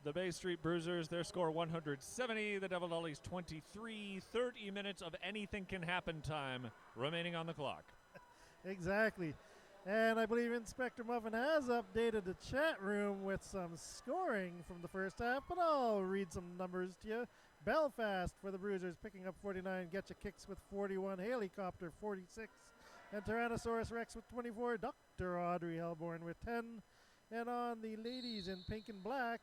The Bay Street Bruisers, their score 170. The Devil Dollies 23. 30 minutes of anything can happen time remaining on the clock. Exactly. And I believe Inspector Muffin has updated the chat room with some scoring from the first half, but I'll read some numbers to you. Belfast for the Bruisers picking up 49. Getcha Kicks with 41. Hailey Copter 46. And Tyrannosaurus Rex with 24. Dr. Audrey Hellborn with 10. And on the ladies in pink and black,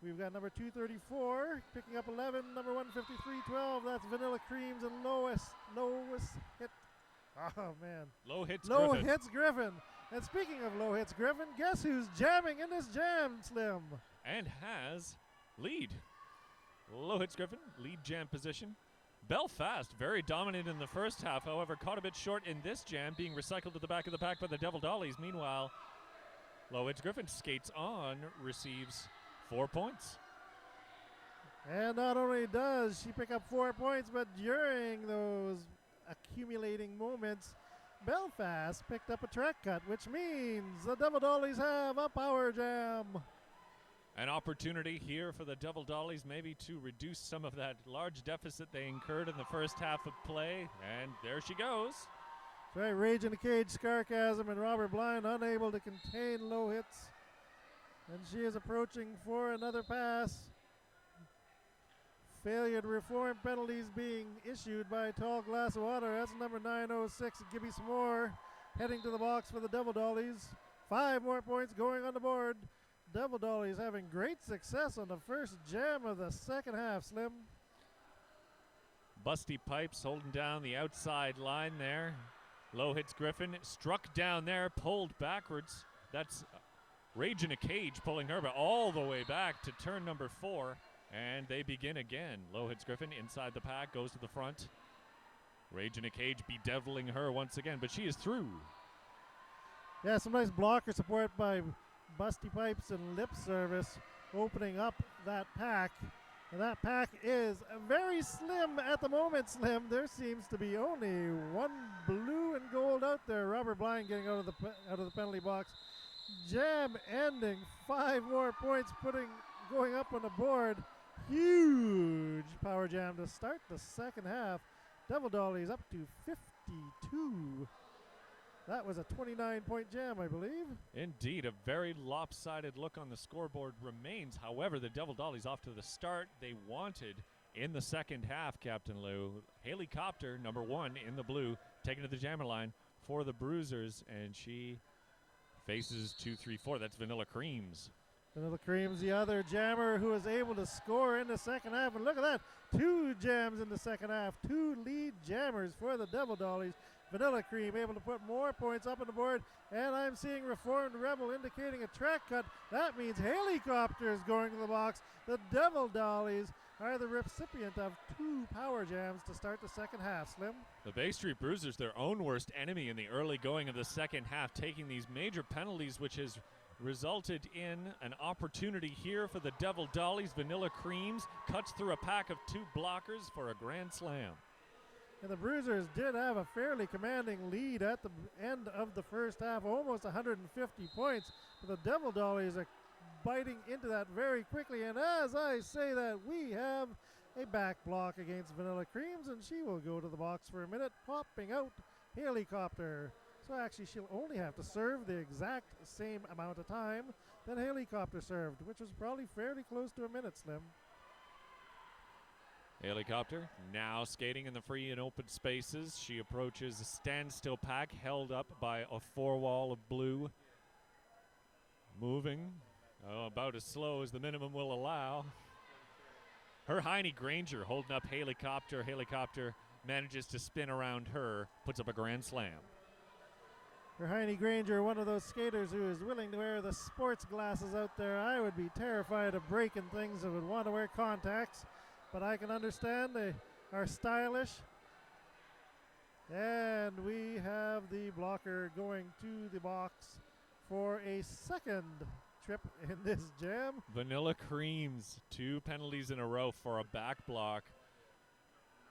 we've got number 234 picking up 11. Number 153, 12. That's Vanilla Creams and Lois Hit. Oh, man. Low hits Griffin. And speaking of low hits Griffin, guess who's jamming in this jam, Slim? And has lead. Low hits Griffin, lead jam position. Belfast, very dominant in the first half, however, caught a bit short in this jam, being recycled to the back of the pack by the Devil Dollies. Meanwhile, Low hits Griffin skates on, receives 4 points. And not only does she pick up 4 points, but during those accumulating moments, Belfast picked up a track cut, which means the Devil Dollies have a power jam. An opportunity here for the Devil Dollies maybe to reduce some of that large deficit they incurred in the first half of play, and there she goes. That's right, Rage in the Cage, Scarcasm, and Robert Blind unable to contain low hits. And she is approaching for another pass. Failure to reform penalties being issued by Tall Glass of Water. That's number 906, Gibby S'more, heading to the box for the Devil Dollies. 5 more points going on the board. Devil Dollies having great success on the first jam of the second half, Slim. Busty Pipes holding down the outside line there. Low hits Griffin, struck down there, pulled backwards. That's Rage in a Cage pulling her all the way back to turn number 4. And they begin again. Low hits Griffin inside the pack, goes to the front. Rage in a Cage bedeviling her once again, but she is through. Yeah, some nice blocker support by Busty Pipes and Lip Service opening up that pack. And that pack is very slim at the moment, Slim. There seems to be only one blue and gold out there. Robert Blind getting out of the penalty box. Jam ending. 5 more points going up on the board. Huge power jam to start the second half. Devil Dollies up to 52. That was a 29-point jam, I believe. Indeed, a very lopsided look on the scoreboard remains. However, the Devil Dollies off to the start they wanted in the second half, Captain Lou. Hailey Copter, number 1 in the blue, taken to the jammer line for the Bruisers, and she faces 2, 3, 4. That's Vanilla Creams. Vanilla Cream's the other jammer who was able to score in the second half. And look at that, 2 jams in the second half. 2 lead jammers for the Devil Dollies. Vanilla Cream able to put more points up on the board. And I'm seeing Reformed Rebel indicating a track cut. That means Hailey Copter is going to the box. The Devil Dollies are the recipient of 2 power jams to start the second half, Slim. The Bay Street Bruisers, their own worst enemy in the early going of the second half, taking these major penalties, which has resulted in an opportunity here for the Devil Dollies. Vanilla Creams cuts through a pack of 2 blockers for a grand slam. And the Bruisers did have a fairly commanding lead at the end of the first half, almost 150 points. But the Devil Dollies are biting into that very quickly. And as I say that, we have a back block against Vanilla Creams, and she will go to the box for a minute, popping out Hailey Copter. So actually she'll only have to serve the exact same amount of time that Hailey Copter served, which was probably fairly close to a minute, Slim. Hailey Copter now skating in the free and open spaces. She approaches a standstill pack held up by a 4-wall of blue. Moving about as slow as the minimum will allow. Her Heine Granger holding up Hailey Copter. Hailey Copter manages to spin around her, puts up a grand slam. For Heine Granger, one of those skaters who is willing to wear the sports glasses out there. I would be terrified of breaking things and would want to wear contacts, but I can understand they are stylish. And we have the blocker going to the box for a second trip in this jam. Vanilla Creams, 2 penalties in a row for a back block.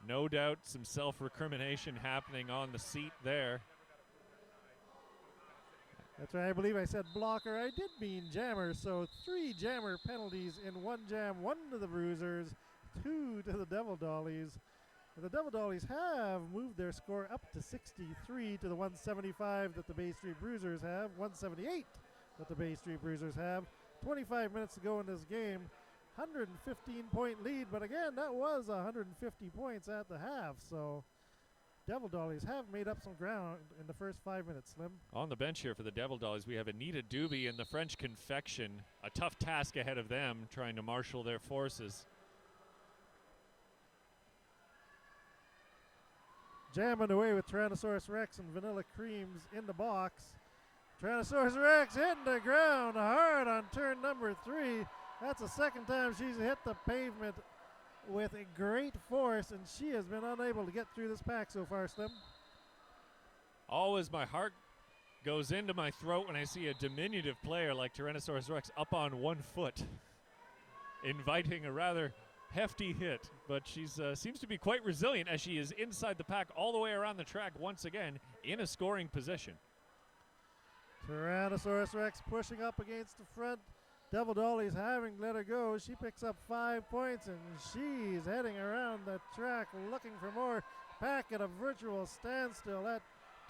No doubt some self-recrimination happening on the seat there. That's right, I believe I said blocker. I did mean jammer, so 3 jammer penalties in 1 jam, 1 to the Bruisers, 2 to the Devil Dollies. The Devil Dollies have moved their score up to 63 to the 175 that the Bay Street Bruisers have, 178 that the Bay Street Bruisers have. 25 minutes to go in this game, 115-point lead, but again, that was 150 points at the half, so Devil Dollies have made up some ground in the first 5 minutes, Slim. On the bench here for the Devil Dollies, we have Anita Doobie and the French Confection. A tough task ahead of them, trying to marshal their forces. Jamming away with Tyrannosaurus Rex and Vanilla Creams in the box. Tyrannosaurus Rex hitting the ground hard on turn number 3. That's the second time she's hit the pavement with a great force, and she has been unable to get through this pack so far, Slim. Always my heart goes into my throat when I see a diminutive player like Tyrannosaurus Rex up on 1 foot, inviting a rather hefty hit. But she seems to be quite resilient as she is inside the pack all the way around the track once again in a scoring position. Tyrannosaurus Rex pushing up against the front. Devil Dollies having let her go. She picks up 5 points, and she's heading around the track looking for more. Pack at a virtual standstill at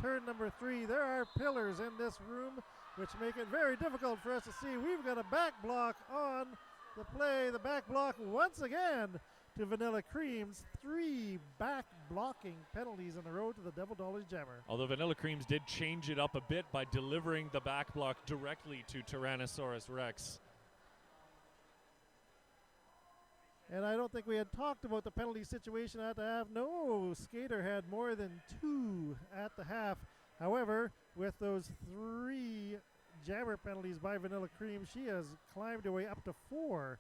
turn number 3. There are pillars in this room which make it very difficult for us to see. We've got a back block on the play. The back block once again to Vanilla Creams. 3 back blocking penalties in a row to the Devil Dollies jammer. Although Vanilla Creams did change it up a bit by delivering the back block directly to Tyrannosaurus Rex. And I don't think we had talked about the penalty situation at the half. No skater had more than 2 at the half. However, with those 3 jammer penalties by Vanilla Cream, she has climbed her way up to 4.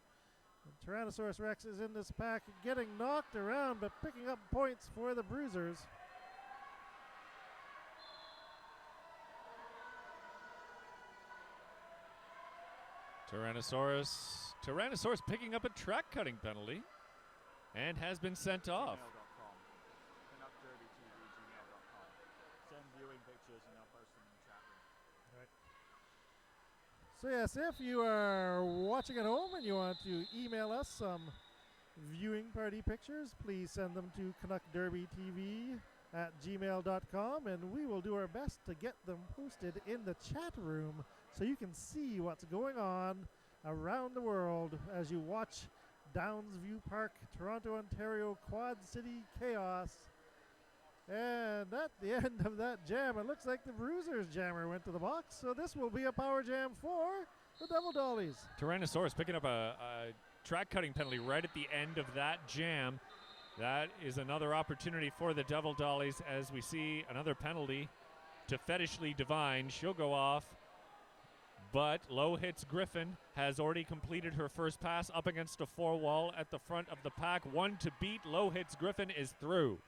And Tyrannosaurus Rex is in this pack, getting knocked around, but picking up points for the Bruisers. Tyrannosaurus picking up a track cutting penalty and has been sent off. Send viewing pictures and I'll post them in the chat room. So yes, if you are watching at home and you want to email us some viewing party pictures, please send them to canuckderbytv@gmail.com, and we will do our best to get them posted in the chat room so you can see what's going on around the world as you watch Downsview Park, Toronto, Ontario, Quad City Chaos. And at the end of that jam, it looks like the Bruisers jammer went to the box, so this will be a power jam for the Devil Dollies. Tyrannosaurus picking up a track cutting penalty right at the end of that jam. That is another opportunity for the Devil Dollies as we see another penalty to Fetishly Divine. She'll go off, but Low Hits Griffin has already completed her first pass up against a 4-wall at the front of the pack. 1 to beat. Low Hits Griffin is through.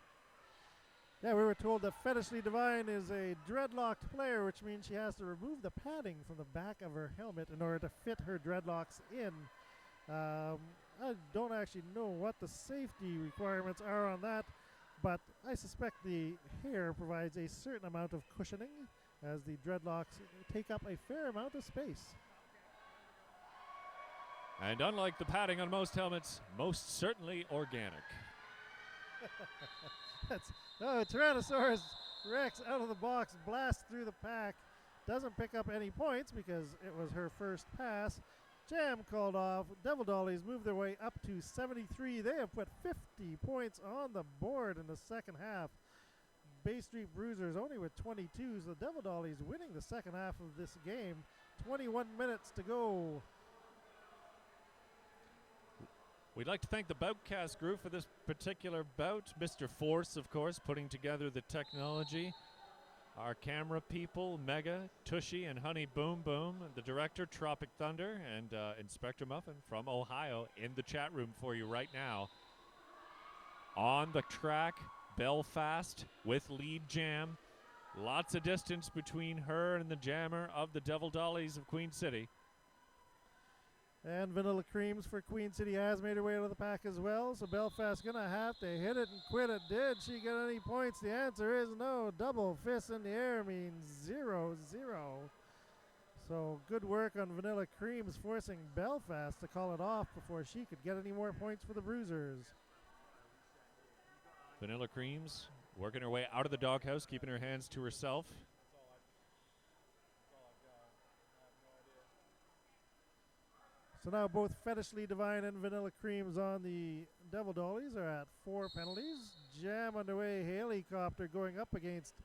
Yeah, we were told that Fetishly Divine is a dreadlocked player, which means she has to remove the padding from the back of her helmet in order to fit her dreadlocks in. I don't actually know what the safety requirements are on that, but I suspect the hair provides a certain amount of cushioning as the dreadlocks take up a fair amount of space. And unlike the padding on most helmets, most certainly organic. Tyrannosaurus Rex out of the box, blasts through the pack, doesn't pick up any points because it was her first pass. Jam called off. Devil Dollies move their way up to 73. They have put 50 points on the board in the second half. Bay Street Bruisers only with 22, so the Devil Dollies winning the second half of this game. 21 minutes to go. We'd like to thank the Boutcast group for this particular bout. Mr. Force, of course, putting together the technology. Our camera people, Mega, Tushy, and Honey Boom Boom. The director, Tropic Thunder, and Inspector Muffin from Ohio in the chat room for you right now. On the track, Belfast with lead jam. Lots of distance between her and the jammer of the Devil Dollies of Queen City. And Vanilla Creams for Queen City has made her way to the pack as well. So Belfast gonna have to hit it and quit it. Did she get any points? The answer is no. Double fists in the air means 0-0. So good work on Vanilla Creams, forcing Belfast to call it off before she could get any more points for the Bruisers. Vanilla Creams working her way out of the doghouse, keeping her hands to herself. So now both Fetishly Divine and Vanilla Creams on the Devil Dollies are at 4 penalties. Jam underway, Hailey Copter going up against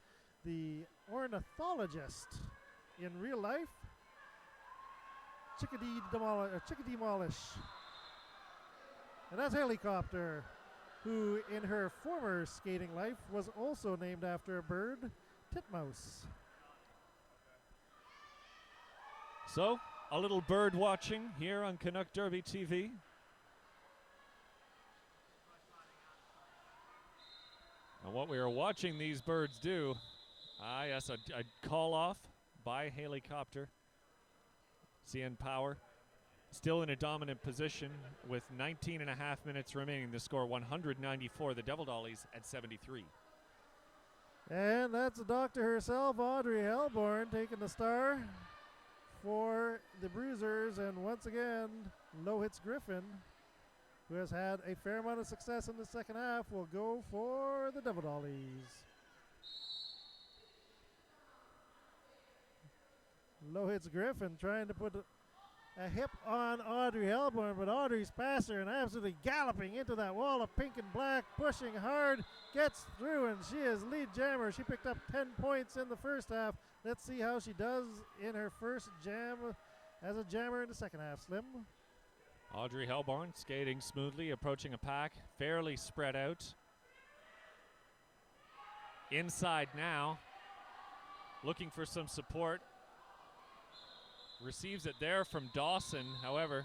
the ornithologist in real life, Chickadee Demolish. And that's Hailey Copter, who in her former skating life was also named after a bird, titmouse. So, a little bird watching here on Canuck Derby TV. And what we are watching these birds do, yes, a call off by Hailey Copter. CN Power still in a dominant position with 19 and a half minutes remaining. The score 194, the Devil Dollies at 73. And that's the doctor herself, Audrey Hellborn, taking the star for the Bruisers. And once again, Low Hits Griffin, who has had a fair amount of success in the second half, will go for the Devil Dollies. Low Hits Griffin trying to put a hip on Audrey Hellborn, but Audrey's past her and absolutely galloping into that wall of pink and black, pushing hard, gets through, and she is lead jammer. She picked up 10 points in the first half. Let's see how she does in her first jam as a jammer in the second half, Slim. Audrey Hellborn skating smoothly, approaching a pack, fairly spread out. Inside now, looking for some support. Receives it there from Dawson. However,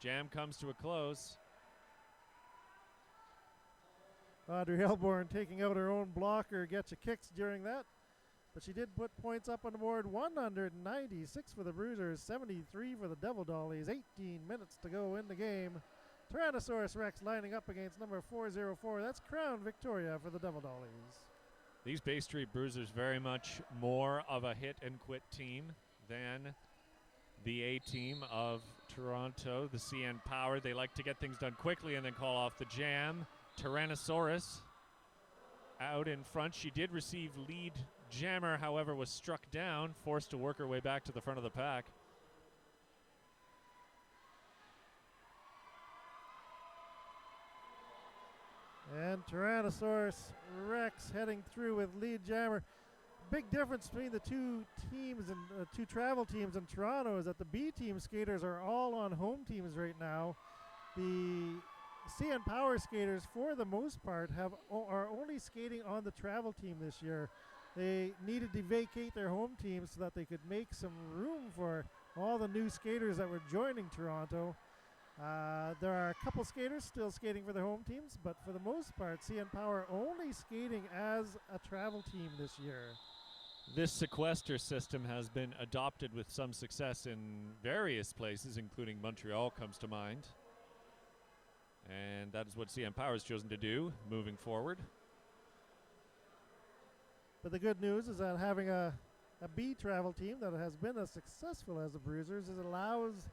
jam comes to a close. Audrey Hellborn taking out her own blocker, Getcha Kicks during that. But she did put points up on the board. 196 for the Bruisers, 73 for the Devil Dollies. 18 minutes to go in the game. Tyrannosaurus Rex lining up against number 404. That's Crown Victoria for the Devil Dollies. These Bay Street Bruisers very much more of a hit and quit team than the A team of Toronto, the CN Power. They like to get things done quickly and then call off the jam. Tyrannosaurus out in front. She did receive lead jammer, however, was struck down, forced to work her way back to the front of the pack. And Tyrannosaurus Rex heading through with lead jammer. Big difference between the two teams and two travel teams in Toronto is that the B team skaters are all on home teams right now. The CN Power skaters, for the most part, are only skating on the travel team this year. They needed to vacate their home team so that they could make some room for all the new skaters that were joining Toronto. There are a couple skaters still skating for their home teams, but for the most part, CN Power only skating as a travel team this year. This sequester system has been adopted with some success in various places, including Montreal comes to mind. And that is what CN Power has chosen to do moving forward. But the good news is that having a B travel team that has been as successful as the Bruisers is allows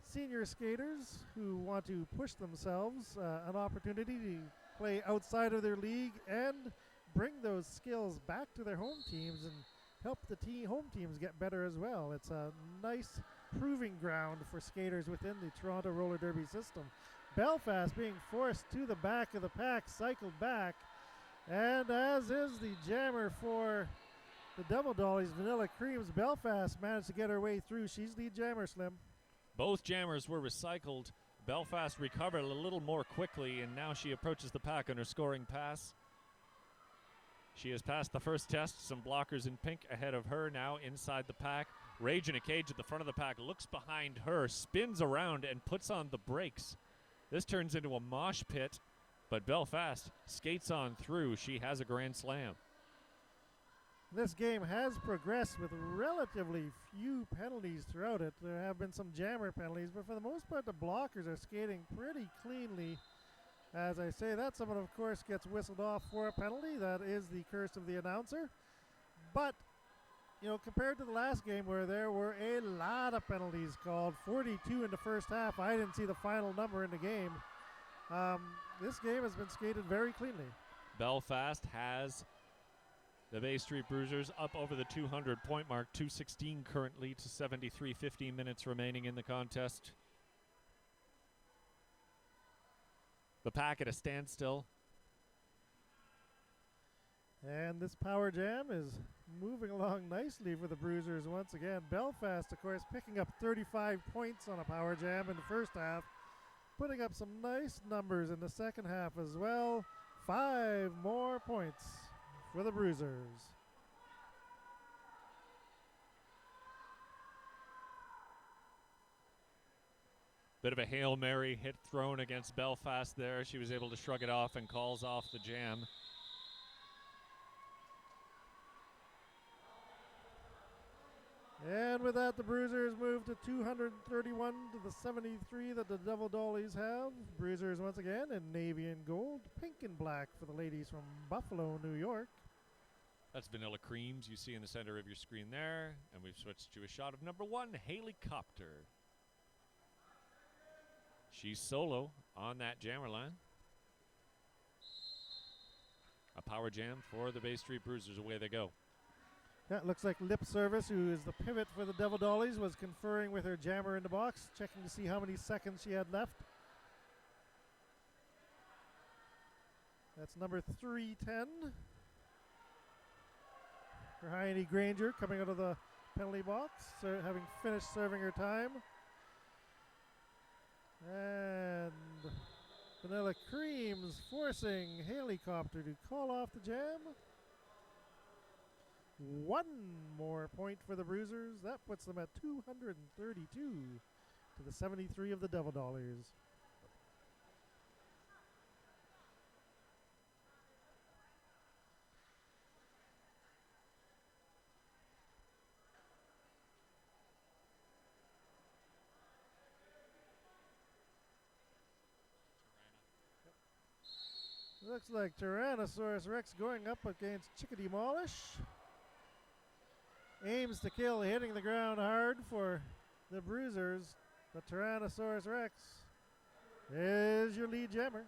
senior skaters who want to push themselves an opportunity to play outside of their league and bring those skills back to their home teams and help the home teams get better as well. It's a nice proving ground for skaters within the Toronto Roller Derby system. Belfast being forced to the back of the pack, cycled back, and as is the jammer for the Devil Dollies, Vanilla Creams, Belfast managed to get her way through. She's lead jammer, Slim. Both jammers were recycled. Belfast recovered a little more quickly, and now she approaches the pack on her scoring pass. She has passed the first test. Some blockers in pink ahead of her now inside the pack. Rage in a cage at the front of the pack, looks behind her, spins around, and puts on the brakes. This turns into a mosh pit, but Belfast skates on through. She has a grand slam. This game has progressed with relatively few penalties throughout it. There have been some jammer penalties, but for the most part, the blockers are skating pretty cleanly. As I say that, someone, of course, gets whistled off for a penalty. That is the curse of the announcer. But you know, compared to the last game where there were a lot of penalties called, 42 in the first half. I didn't see the final number in the game. This game has been skated very cleanly. Belfast has the Bay Street Bruisers up over the 200-point mark, 2:16 currently to 73, 15 minutes remaining in the contest. The pack at a standstill. And this power jam is moving along nicely for the Bruisers once again. Belfast, of course, picking up 35 points on a power jam in the first half, putting up some nice numbers in the second half as well. 5 more points for the Bruisers. Bit of a Hail Mary hit thrown against Belfast there. She was able to shrug it off and calls off the jam. And with that, the Bruisers move to 231 to the 73 that the Devil Dollies have. Bruisers once again in navy and gold, pink and black for the ladies from Buffalo, New York. That's Vanilla Creams you see in the center of your screen there. And we've switched to a shot of number 1, Hailey Copter. She's solo on that jammer line. A power jam for the Bay Street Bruisers. Away they go. Yeah, it looks like Lip Service, who is the pivot for the Devil Dollies, was conferring with her jammer in the box, checking to see how many seconds she had left. That's number 310. For Heine Granger coming out of the penalty box, having finished serving her time. And Vanilla Creams forcing Hailey Copter to call off the jam. 1 more point for the Bruisers. That puts them at 232 to the 73 of the Devil Dollies. Looks like Tyrannosaurus Rex going up against Chickadee Demolish. Aims to kill, hitting the ground hard for the Bruisers. But Tyrannosaurus Rex is your lead jammer.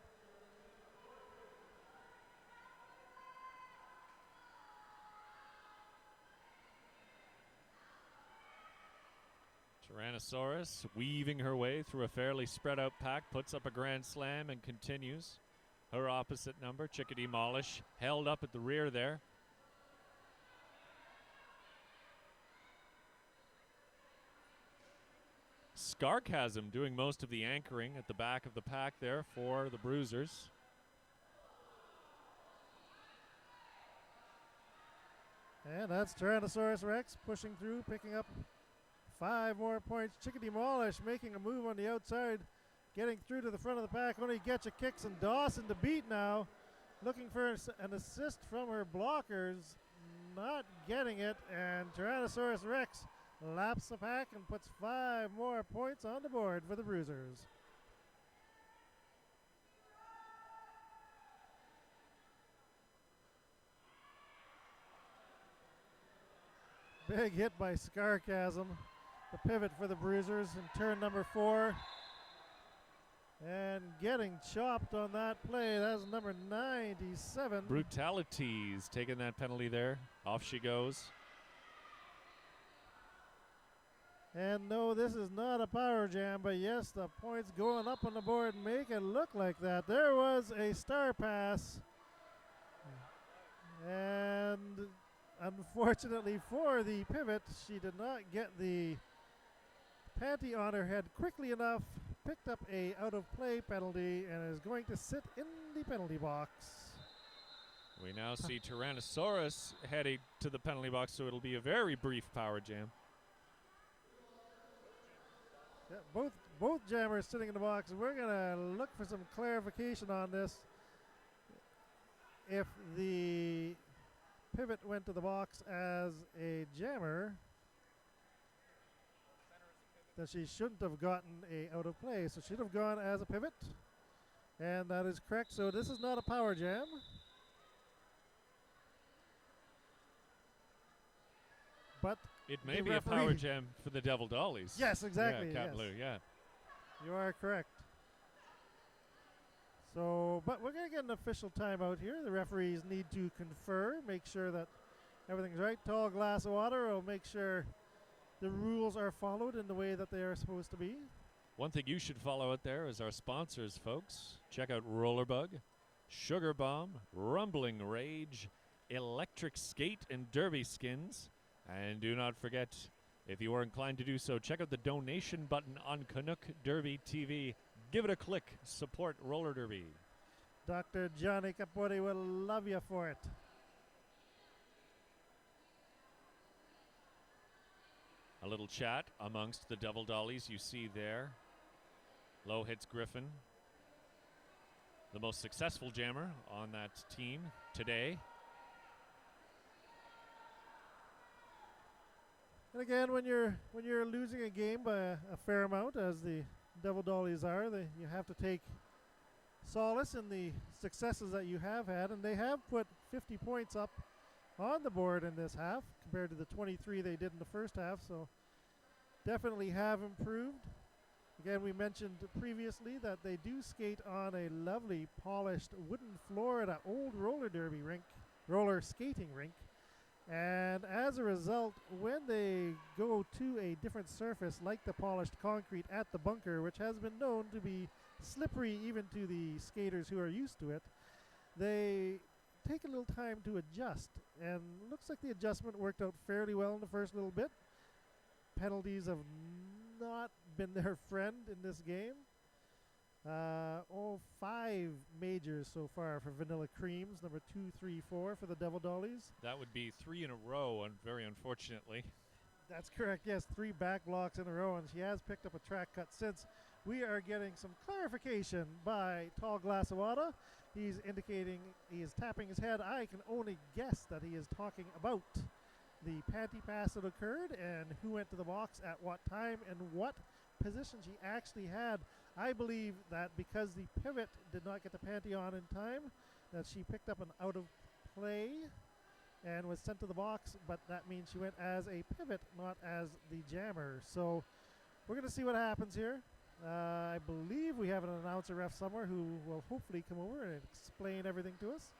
Tyrannosaurus weaving her way through a fairly spread out pack, puts up a grand slam and continues. Her opposite number, Chickadee Demolish, held up at the rear there. Scarchasm doing most of the anchoring at the back of the pack there for the Bruisers. And that's Tyrannosaurus Rex pushing through, picking up 5 more points. Chickadee Demolish making a move on the outside, getting through to the front of the pack. Only Getcha Kicks and Dawson to beat now. Looking for an assist from her blockers. Not getting it. And Tyrannosaurus Rex laps the pack and puts 5 more points on the board for the Bruisers. Big hit by Scarchasm, the pivot for the Bruisers in turn number 4. And getting chopped on that play, that's number 97. Brutalities taking that penalty there. Off she goes. And no, this is not a power jam, but yes, the points going up on the board make it look like that. There was a star pass. And unfortunately for the pivot, she did not get the panty on her head quickly enough, picked up a out of play penalty, and is going to sit in the penalty box. We now see Tyrannosaurus heading to the penalty box, so it'll be a very brief power jam. Yeah, both jammers sitting in the box. We're going to look for some clarification on this. If the pivot went to the box as a jammer, then she shouldn't have gotten a out of play. So she'd have gone as a pivot. And that is correct. So this is not a power jam. but It may the be a power referee- jam for the Devil Dollies. Yes, exactly. Yeah, Captain yes. Lou, yeah. You are correct. So, but we're going to get an official timeout here. The referees need to confer, make sure that everything's right. Tall glass of water will make sure the rules are followed in the way that they are supposed to be. One thing you should follow out there is our sponsors, folks. Check out Rollerbug, Sugar Bomb, Rumbling Rage, Electric Skate, and Derby Skins. And do not forget, if you are inclined to do so, check out the donation button on Canuck Derby TV. Give it a click. Support roller derby. Dr. Johnny Capote will love you for it. A little chat amongst the Devil Dollies you see there. Low hits Griffin, the most successful jammer on that team today. And again, when you're losing a game by a fair amount, as the Devil Dollies are, you have to take solace in the successes that you have had, and they have put 50 points up on the board in this half compared to the 23 they did in the first half, so definitely have improved. Again, we mentioned previously that they do skate on a lovely polished wooden floor at an old roller skating rink. And as a result, when they go to a different surface like the polished concrete at the bunker, which has been known to be slippery even to the skaters who are used to it, they take a little time to adjust. And looks like the adjustment worked out fairly well in the first little bit. Penalties have not been their friend in this game. 5 majors so far for Vanilla Creams, number 2, 3, 4 for the Devil Dollies. That would be 3 in a row, and very unfortunately. That's correct, yes, 3 back blocks in a row, and she has picked up a track cut since. We are getting some clarification by Tall Glass of Water. He's indicating he is tapping his head. I can only guess that he is talking about the panty pass that occurred and who went to the box at what time and what position she actually had. I believe that because the pivot did not get the panty on in time, that she picked up an out of play and was sent to the box, but that means she went as a pivot, not as the jammer. So we're going to see what happens here. I believe we have an announcer ref somewhere who will hopefully come over and explain everything to us.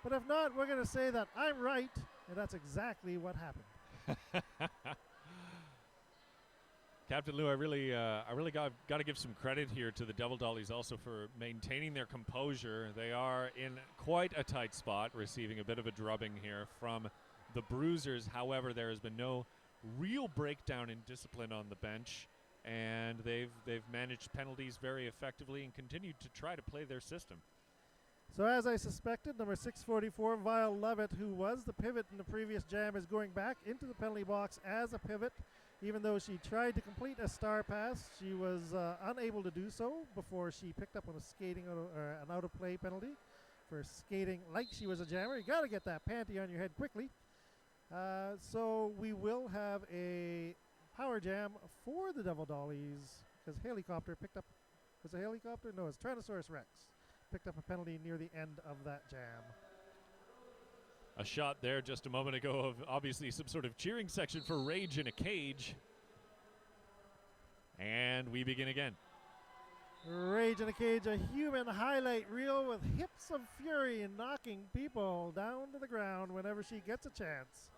But if not, we're going to say that I'm right, and that's exactly what happened. Captain Lou, I really got to give some credit here to the Devil Dollies also for maintaining their composure. They are in quite a tight spot, receiving a bit of a drubbing here from the Bruisers. However, there has been no real breakdown in discipline on the bench, and they've managed penalties very effectively and continued to try to play their system. So as I suspected, number 644, Vile Lovett, who was the pivot in the previous jam, is going back into the penalty box as a pivot. Even though she tried to complete a star pass, she was unable to do so before she picked up on a skating an out of play penalty for skating like she was a jammer. You got to get that panty on your head quickly. So we will have a power jam for the Devil Dollies because Hailey Copter picked up, was it Hailey Copter? No, it's Tyrannosaurus Rex. Picked up a penalty near the end of that jam. A shot there just a moment ago of obviously some sort of cheering section for Rage in a Cage. And we begin again. Rage in a Cage, a human highlight reel with hips of fury and knocking people down to the ground whenever she gets a chance.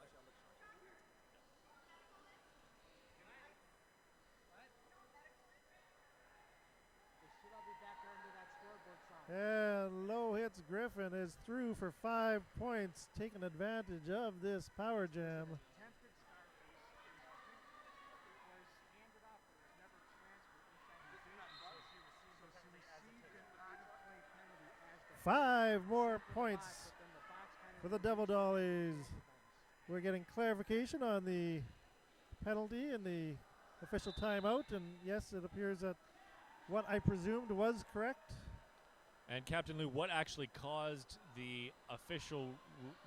And low hits Griffin is through for 5 points, taking advantage of this power jam. Five more points for the Devil Dollies. We're getting clarification on the penalty and the official timeout, and yes, it appears that what I presumed was correct. And Captain Lou, what actually caused the official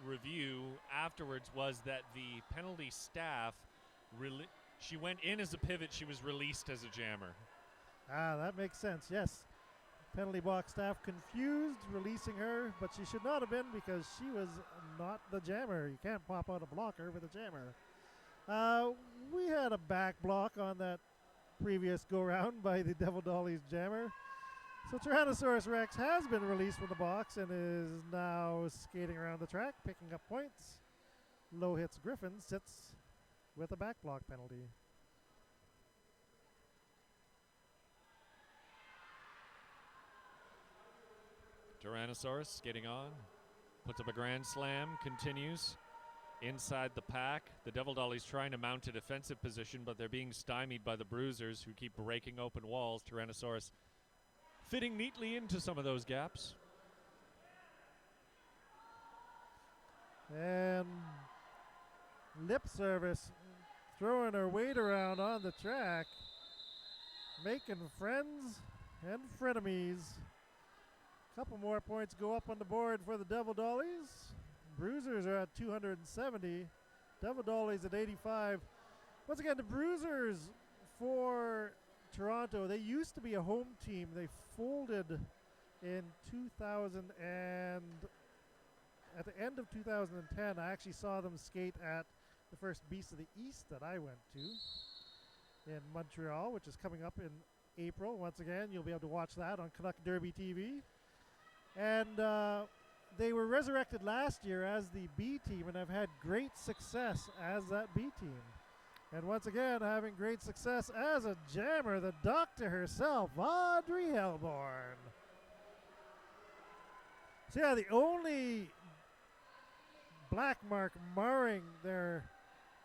review afterwards was that the penalty staff, she went in as a pivot, she was released as a jammer. Ah, that makes sense, yes. Penalty box staff confused, releasing her, but she should not have been because she was not the jammer. You can't pop out a blocker with a jammer. We had a back block on that previous go-round by the Devil Dollies jammer. So Tyrannosaurus Rex has been released from the box and is now skating around the track, picking up points. Low hits Griffin, sits with a back block penalty. Tyrannosaurus skating on, puts up a grand slam, continues inside the pack. The Devil Dollies trying to mount a defensive position, but they're being stymied by the Bruisers, who keep breaking open walls. Tyrannosaurus fitting neatly into some of those gaps. And Lip Service throwing her weight around on the track, making friends and frenemies. Couple more points go up on the board for the Devil Dollies. Bruisers are at 270. Devil Dollies at 85. Once again, the Bruisers for Toronto, they used to be a home team. They folded in 2000 and at the end of 2010, I actually saw them skate at the first Beast of the East that I went to in Montreal, which is coming up in April. Once again, you'll be able to watch that on Canuck Derby TV. And they were resurrected last year as the B team and have had great success as that B team. And once again, having great success as a jammer, the doctor herself, Audrey Hellborn. So yeah, the only black mark marring their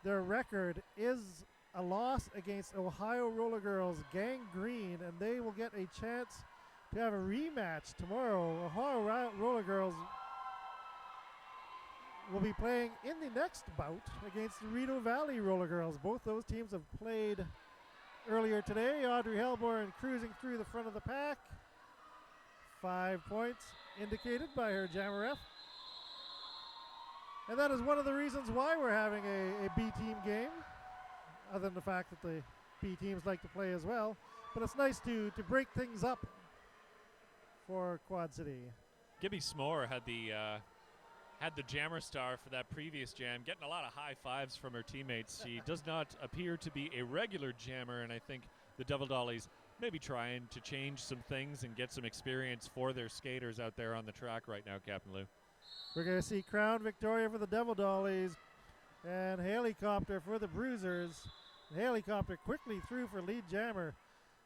record is a loss against Ohio Roller Girls Gang Green, and they will get a chance to have a rematch tomorrow. Ohio Roller Girls will be playing in the next bout against the Rideau Valley Roller Girls. Both those teams have played earlier today. Audrey Hellborn cruising through the front of the pack. 5 points indicated by her jammer ref. And that is one of the reasons why we're having a B team game, other than the fact that the B teams like to play as well. But it's nice to break things up for Quad City. Gibby S'more had the jammer star for that previous jam, getting a lot of high fives from her teammates. She does not appear to be a regular jammer, and I think the Devil Dollies maybe trying to change some things and get some experience for their skaters out there on the track right now, Captain Lou. We're going to see Crown Victoria for the Devil Dollies and Hailey Copter for the Bruisers. Hailey Copter quickly through for lead jammer.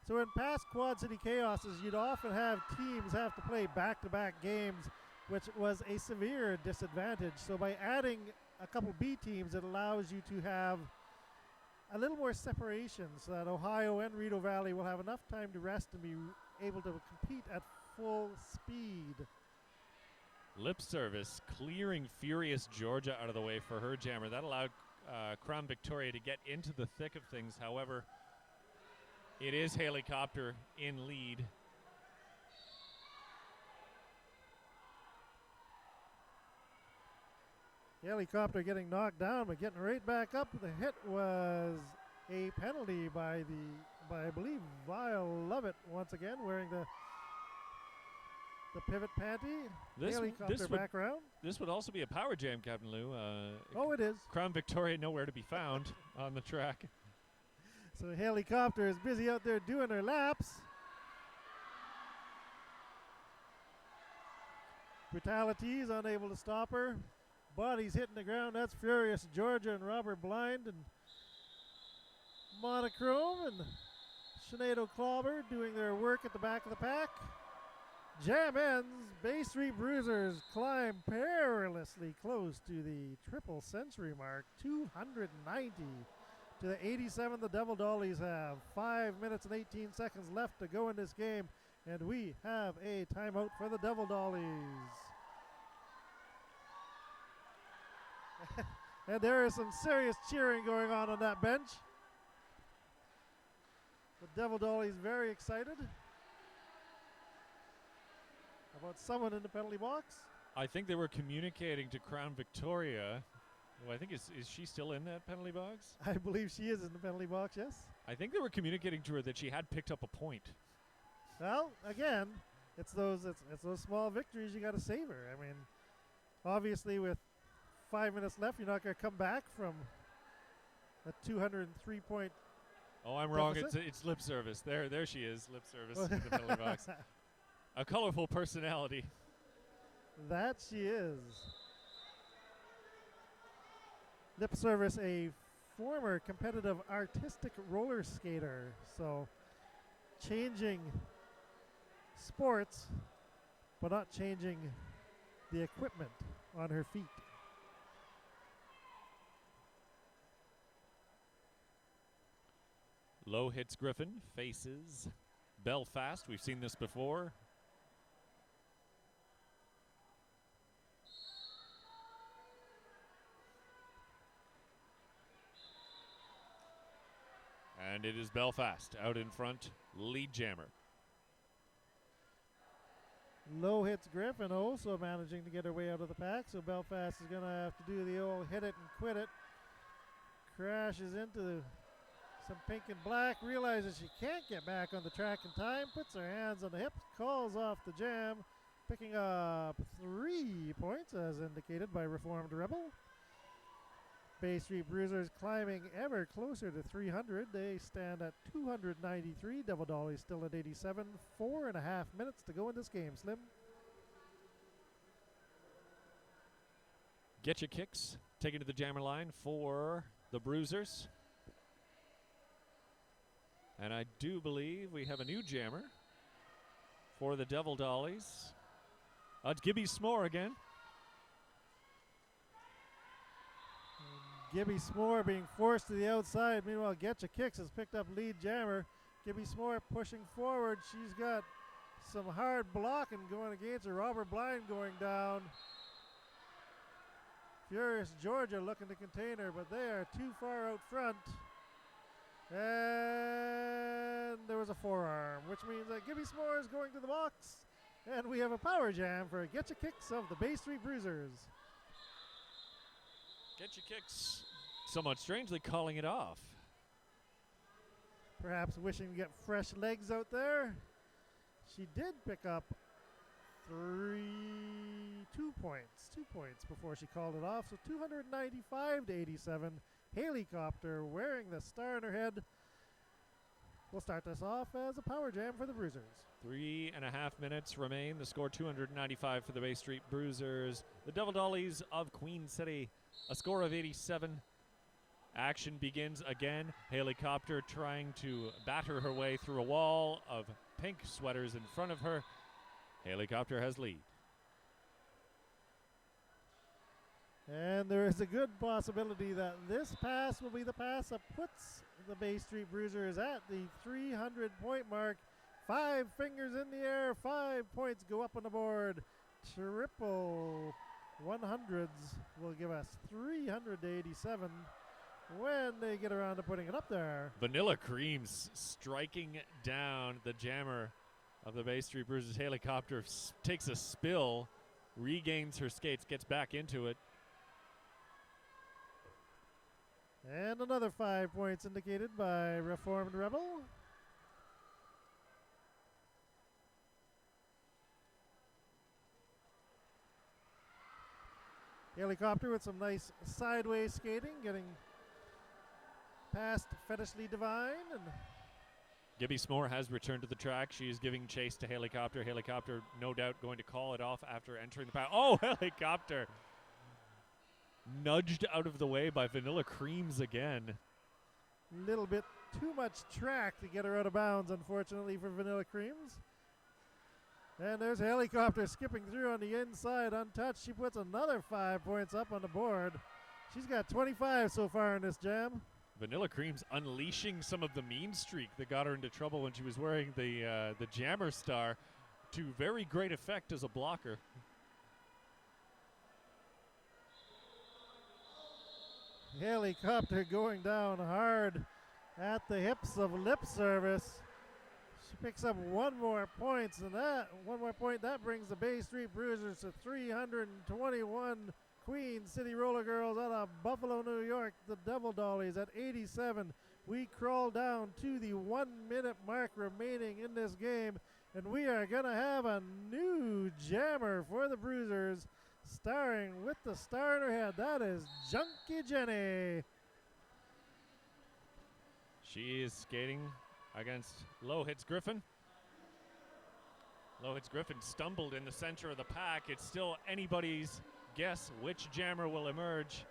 So in past Quad City Chaoses, you'd often have teams have to play back-to-back games, which was a severe disadvantage. So by adding a couple B teams, it allows you to have a little more separation so that Ohio and Rideau Valley will have enough time to rest and be able to compete at full speed. Lip Service clearing Furious Georgia out of the way for her jammer. That allowed Crown Victoria to get into the thick of things. However, it is Hailey Copter in lead. Hailey Copter getting knocked down, but getting right back up. The hit was a penalty by I believe, Vile Lovett once again, wearing the pivot panty. Hailey Copter back around. This would also be a power jam, Captain Lou. Oh, it is. Crown Victoria nowhere to be found on the track. So Hailey Copter is busy out there doing her laps. Brutalities unable to stop her. Bodies hitting the ground. That's Furious Georgia and Robert Blind and Monichrome and Sinead O'Clobber doing their work at the back of the pack. Jam ends. Bay Street Bruisers climb perilously close to the triple century mark. 290 to the 87 the Devil Dollies have. 5 minutes and 18 seconds left to go in this game, and we have a timeout for the Devil Dollies. And there is some serious cheering going on that bench. The Devil Dollies very excited about someone in the penalty box. I think they were communicating to Crown Victoria. Well, I think is she still in that penalty box? I believe she is in the penalty box, yes. I think they were communicating to her that she had picked up a point. Well, again, it's those small victories you got to savor. I mean, obviously with 5 minutes left, you're not going to come back from a 203-point. Oh, I'm wrong. Deficit? It's lip service. There she is. Lip service in the penalty box. A colorful personality. That she is. Lip service, a former competitive artistic roller skater. So changing sports, but not changing the equipment on her feet. Low hits Griffin, faces Belfast. We've seen this before. And it is Belfast out in front, lead jammer. Low hits Griffin, also managing to get her way out of the pack, so Belfast is going to have to do the old hit it and quit it. Crashes into some pink and black, realizes she can't get back on the track in time, puts her hands on the hips, calls off the jam, picking up 3 points as indicated by Reformed Rebel. Bay Street Bruisers climbing ever closer to 300. They stand at 293. Double Dollies still at 87. 4.5 minutes to go in this game, Slim. Getcha Kicks taken to the jammer line for the Bruisers. And I do believe we have a new jammer for the Devil Dollies. It's Gibby S'more again. Gibby S'more being forced to the outside. Meanwhile, Getcha Kicks has picked up lead jammer. Gibby S'more pushing forward. She's got some hard blocking going against her. Robert Blind going down. Furious Georgia looking to contain her, but they are too far out front. And there was a forearm, which means that Gibby S'more is going to the box. And we have a power jam for Getcha Kicks of the Bay Street Bruisers. Getcha Kicks somewhat strangely calling it off. Perhaps wishing to get fresh legs out there. She did pick up 2 points before she called it off. So 295 to 87. Hailey Copter wearing the star in her head. We'll start this off as a power jam for the Bruisers. 3.5 minutes remain. The score 295 for the Bay Street Bruisers. The Devil Dollies of Queen City, a score of 87. Action begins again. Hailey Copter trying to batter her way through a wall of pink sweaters in front of her. Hailey Copter has lead. And there is a good possibility that this pass will be the pass that puts the Bay Street Bruisers at the 300-point mark. 5 fingers in the air, 5 points go up on the board. Triple 100s will give us 387 when they get around to putting it up there. Vanilla Creams striking down the jammer of the Bay Street Bruisers. Hailey Copter takes a spill, regains her skates, gets back into it. And another 5 points indicated by Reformed Rebel. Hailey Copter with some nice sideways skating, getting past Fetishly Divine. And Gibby S'more has returned to the track. She is giving chase to Hailey Copter. Hailey Copter, no doubt, going to call it off after entering the path. Oh, Hailey Copter nudged out of the way by Vanilla Creams again. Little bit too much track to get her out of bounds, unfortunately, for Vanilla Creams. And there's Hailey Copter skipping through on the inside untouched. She puts another 5 points up on the board. She's got 25 so far in this jam. Vanilla Creams unleashing some of the mean streak that got her into trouble when she was wearing the Jammer Star to very great effect as a blocker. Hailey Copter going down hard at the hips of Lip Service. She picks up 1 more points, and that 1 more point that brings the Bay Street Bruisers to 321. Queen City Roller Girls out of Buffalo, New York. The Devil Dollies at 87. We crawl down to the 1 minute mark remaining in this game, and we are going to have a new jammer for the Bruisers, starring with the star in her head. That is Junkie Jenny. She is skating against Low Hits Griffin. Low Hits Griffin stumbled in the center of the pack. It's still anybody's guess which jammer will emerge.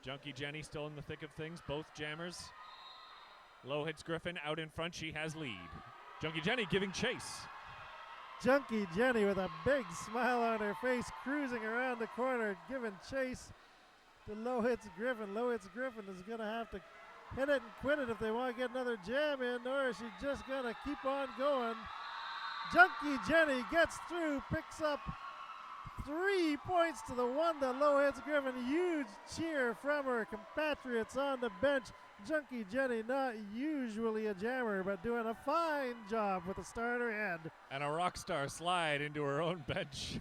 Junkie Jenny still in the thick of things, both jammers. Low Hits Griffin out in front, she has lead. Junkie Jenny giving chase. Junkie Jenny with a big smile on her face, cruising around the corner, giving chase to Low Hits Griffin. Low Hits Griffin is going to have to hit it and quit it if they want to get another jam in, or is she just going to keep on going? Junkie Jenny gets through, picks up 3 points to the 1 to Low Hits Griffin. Huge cheer from her compatriots on the bench. Junkie Jenny, not usually a jammer, but doing a fine job with the star in her head. And a rock star slide into her own bench.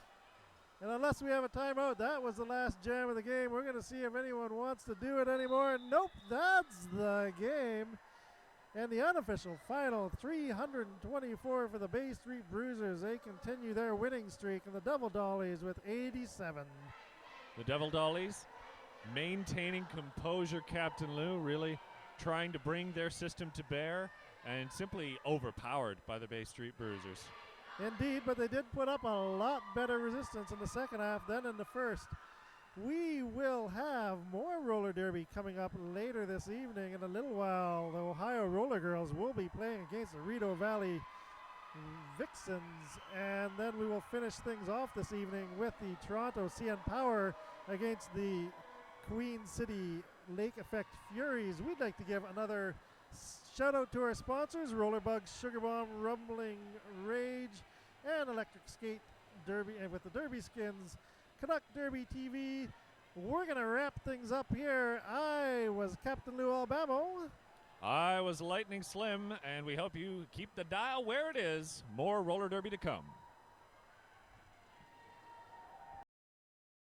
And unless we have a timeout, that was the last jam of the game. We're going to see if anyone wants to do it anymore. Nope, that's the game. And the unofficial final, 324 for the Bay Street Bruisers. They continue their winning streak, and the Devil Dollies with 87. The Devil Dollies maintaining composure, Captain Lou, really trying to bring their system to bear, and simply overpowered by the Bay Street Bruisers. Indeed, but they did put up a lot better resistance in the second half than in the first. We will have more roller derby coming up later this evening. In a little while, the Ohio Roller Girls will be playing against the Rideau Valley Vixens, and then we will finish things off this evening with the Toronto CN Power against the Queen City Lake Effect Furies. We'd like to give another shout out to our sponsors, Rollerbugs, Sugar Bomb, Rumbling Rage, and Electric Skate Derby, and with the Derby Skins, Canuck Derby TV. We're going to wrap things up here. I was Captain Lou Alabamo. I was Lightning Slim, and we hope you keep the dial where it is. More roller derby to come.